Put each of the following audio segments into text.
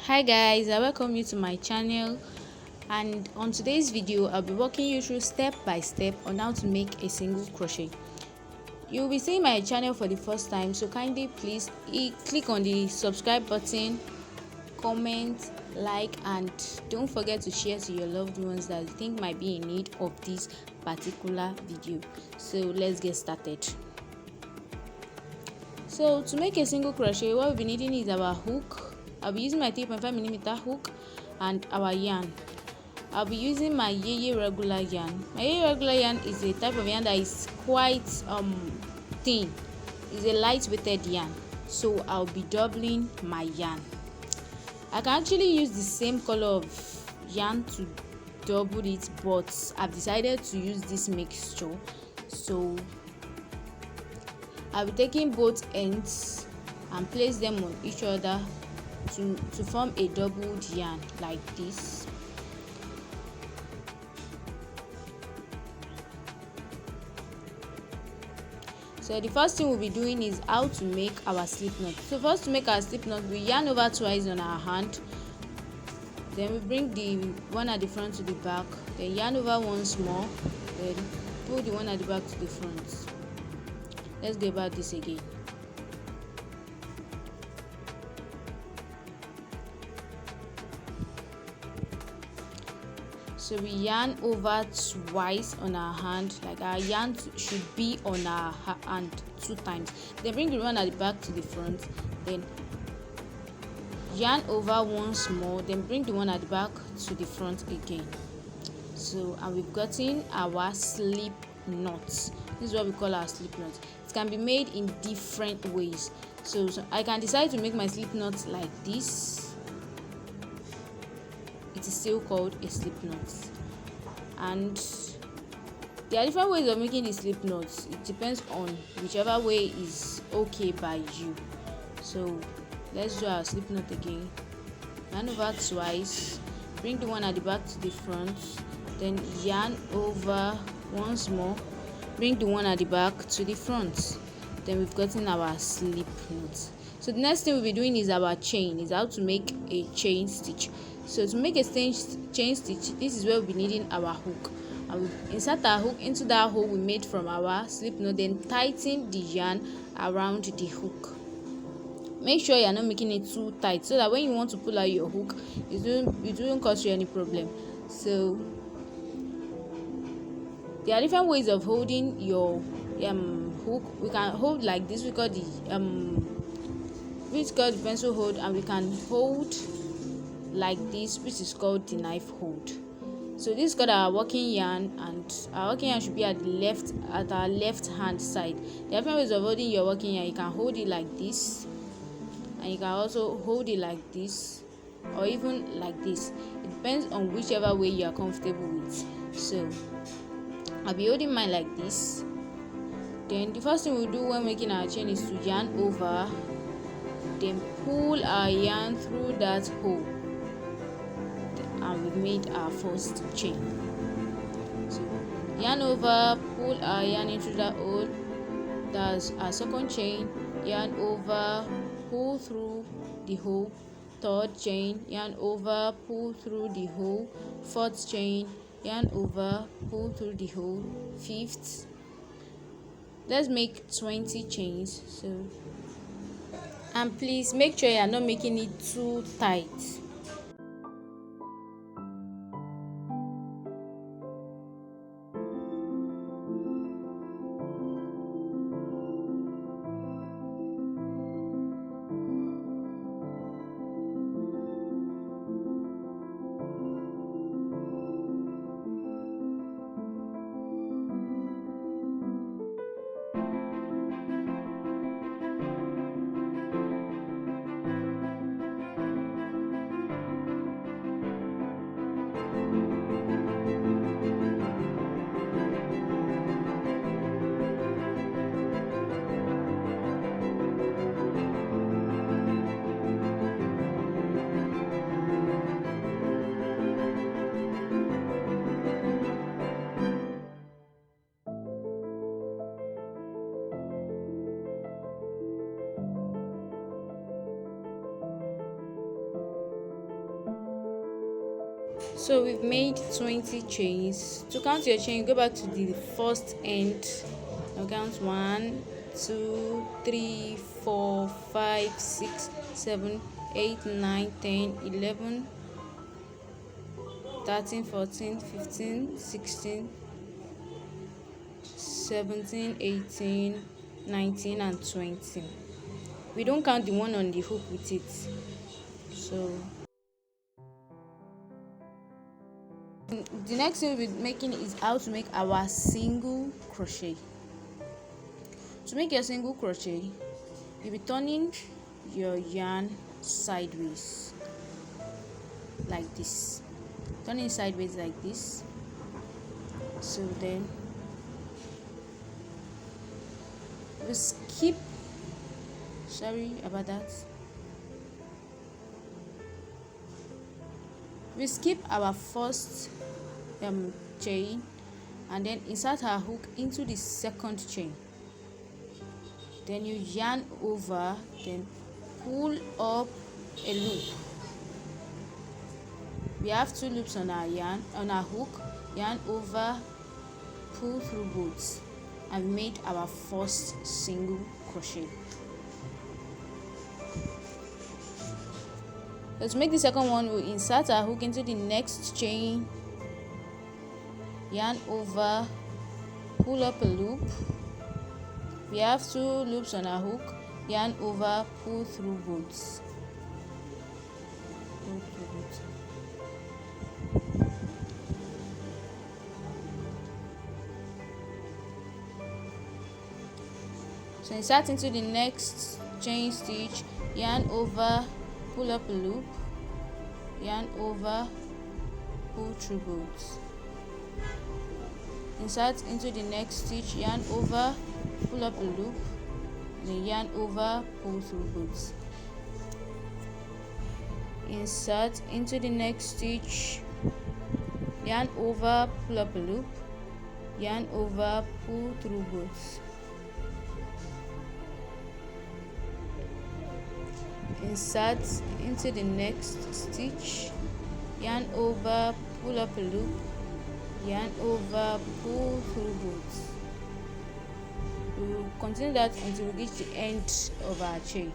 Hi guys, I welcome you to my channel, and on today's video I'll be walking you through step by step on how to make a single crochet. You'll be seeing my channel for the first time, so kindly please click on the subscribe button, comment, like, and don't forget to share to your loved ones that you think might be in need of this particular video. So let's get started. So to make a single crochet, what we'll be needing is our hook. I'll be using my 3.5mm hook and our yarn. I'll be using my Yeye regular yarn. My Yeye regular yarn is a type of yarn that is quite thin. It's a light-weighted yarn, so I'll be doubling my yarn. I can actually use the same color of yarn to double it, but I've decided to use this mixture. So I'll be taking both ends and place them on each other to form a doubled yarn like this. So the first thing we'll be doing is how to make our slip knot. So first, to make our slip knot, we yarn over twice on our hand, then we bring the one at the front to the back, then yarn over once more, then pull the one at the back to the front. Let's go about this again. So we yarn over twice on our hand, like our yarn should be on our hand 2 times. Then bring the one at the back to the front, then yarn over once more, then bring the one at the back to the front again. So, and we've gotten our slip knot. This is what we call our slip knot. It can be made in different ways. So I can decide to make my slip knot like this. It is still called a slip knot, and there are different ways of making the slip knots. It depends on whichever way is okay by you. So let's do our slip knot again. Yarn over twice, bring the one at the back to the front, then yarn over once more, bring the one at the back to the front. Then we've gotten our slip knot. So the next thing we'll be doing is our chain, is how to make a chain stitch. So to make a chain stitch, this is where we'll be needing our hook, and we insert our hook into that hole we made from our slip knot, then tighten the yarn around the hook. Make sure you're not making it too tight, so that when you want to pull out your hook, it won't cause you any problem. So there are different ways of holding your hook. We can hold like this, we call the pencil hold, and we can hold like this, which is called the knife hold. So this is called our working yarn, and our working yarn should be at our left hand side. There are different ways of holding your working yarn. You can hold it like this, and you can also hold it like this, or even like this. It depends on whichever way you are comfortable with. So I'll be holding mine like this. Then the first thing we'll do when making our chain is to yarn over, then pull our yarn through that hole, and we've made our first chain. So yarn over, pull our yarn into that hole, that's our second chain. Yarn over, pull through the hole, third chain. Yarn over, pull through the hole, fourth chain. Yarn over, pull through the hole, fifth. Let's make 20 chains. So, and please make sure you are not making it too tight. So we've made 20 chains. To count your chain, go back to the first end. Now count 1, 2, 3, 4, 5, 6, 7, 8, 9, 10, 11, 13, 14, 15, 16, 17, 18, 19, and 20. We don't count the one on the hook with it. So the next thing we'll be making is how to make our single crochet. To make your single crochet, you'll be turning your yarn sideways like this. Turning sideways like this. So then we skip, sorry about that, we skip our first chain and then insert our hook into the second chain. Then you yarn over, then pull up a loop. We have 2 loops on our hook, yarn over, pull through both, and made our first single crochet. So to make the second one, we'll insert our hook into the next chain, yarn over, pull up a loop. We have 2 loops on our hook, yarn over, pull through both. So insert into the next chain stitch, yarn over, pull up a loop, yarn over, pull through both. Insert into the next stitch, yarn over, pull up a loop, then yarn over, pull through both. Insert into the next stitch, yarn over, pull up a loop, yarn over, pull through both. Insert into the next stitch, yarn over, pull up a loop, yarn over, pull through both. We will continue that until we reach the end of our chain.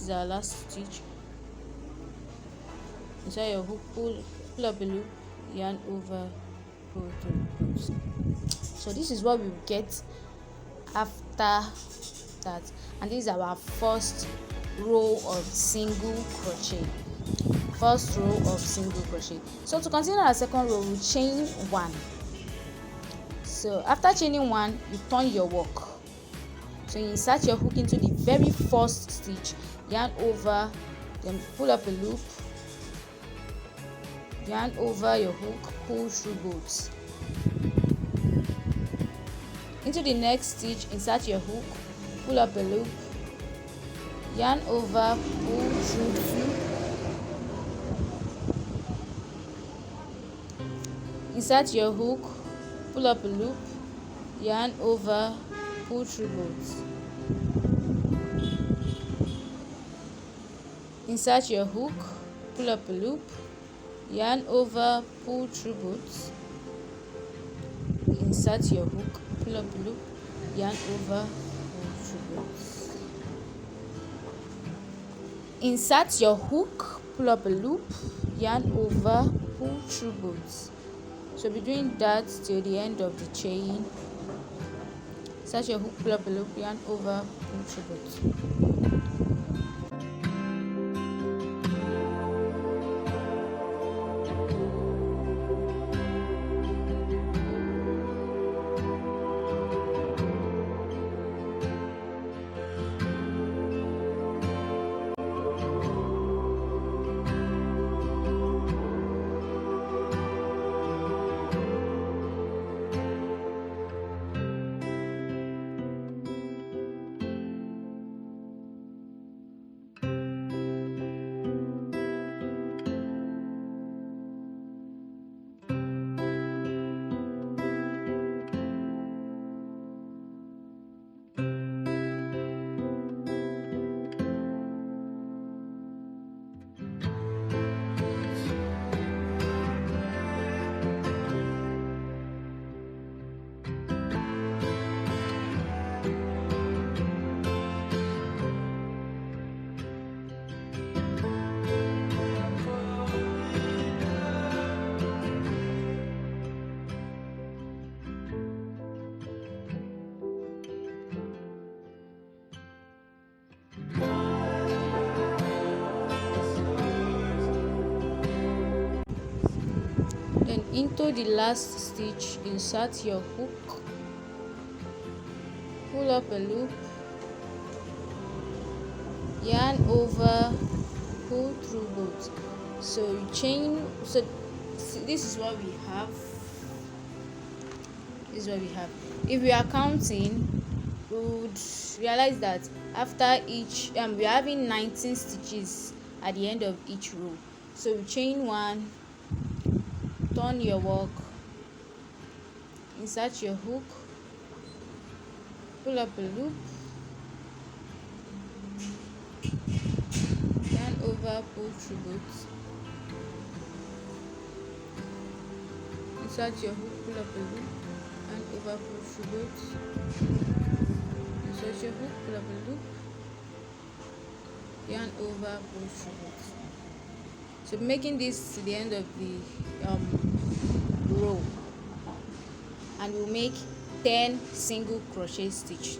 is our last stitch. Inside your hook, pull up a loop, yarn over, pull through loops. So this is what we will get after that, and this is our first row of single crochet. So to continue our second row, we chain one. So after chaining one, you turn your work. So you insert your hook into the very first stitch, yarn over, then pull up a loop, yarn over your hook, pull through both. Into the next stitch, insert your hook, pull up a loop, yarn over, pull through two, insert your hook, pull up a loop, yarn over, pull through both. Insert your hook, pull up a loop, yarn over, pull through both. Insert your hook, pull up a loop, yarn over, pull through both. Insert your hook, pull up a loop, yarn over, pull through both. So be doing that till the end of the chain. Insert your hook, pull up a loop, yarn over, pull through both. Into the last stitch, insert your hook, pull up a loop, yarn over, pull through both. So you chain. So this is what we have. If we are counting, we would realize that after each we are having 19 stitches at the end of each row. So we chain one, turn your work, insert your hook, pull up a loop, yarn over, pull through both. Insert your hook, pull up a loop, yarn over, pull through both. Insert your hook, pull up a loop, yarn over, pull through both. So making this to the end of the row, and we'll make 10 single crochet stitch.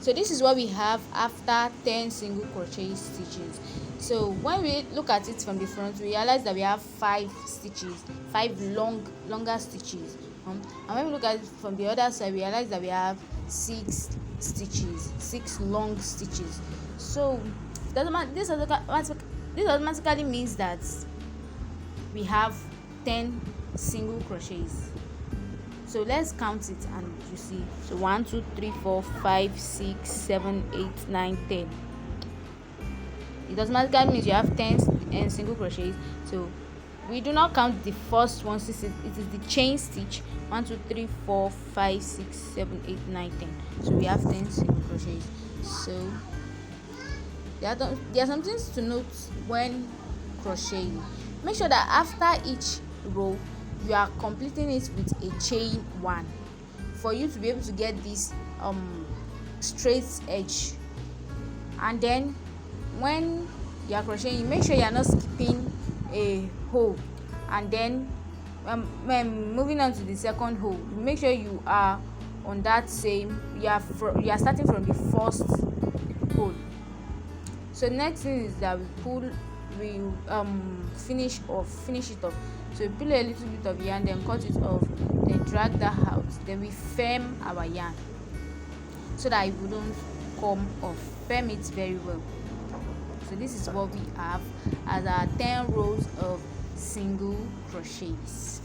So this is what we have after 10 single crochet stitches. So when we look at it from the front, we realize that we have 5 stitches, 5 longer stitches, and when we look at it from the other side, we realize that we have 6 stitches, 6 long stitches. So this automatically means that we have 10 single crochets. So let's count it and you see. So 1 2 3 4 5 6 7 8 9 10. It automatically means you have 10 single crochets. So we do not count the first one since it is the chain stitch. 1 2 3 4 5 6 7 8 9 10. So we have 10 single crochets. So there are some things to note when crocheting. Make sure that after each row you are completing it with a chain 1 for you to be able to get this straight edge, and then when you are crocheting, you make sure you are not skipping a hole, and then moving on to the second hole, make sure you are on that same, you are starting from the first hole. So next thing is that we finish it off. So we pull a little bit of yarn, then cut it off, then drag that out, then we firm our yarn so that it wouldn't come off. Firm it very well. So this is what we have as our 10 rows of single crochets.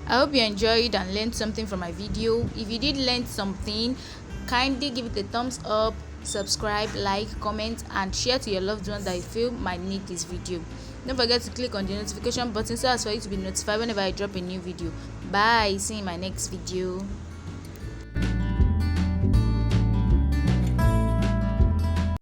I hope you enjoyed and learned something from my video. If you did learn something, kindly give it a thumbs up, subscribe, like, comment, and share to your loved ones that you feel might need this video. Don't forget to click on the notification button so as for you to be notified whenever I drop a new video. Bye. See you in my next video.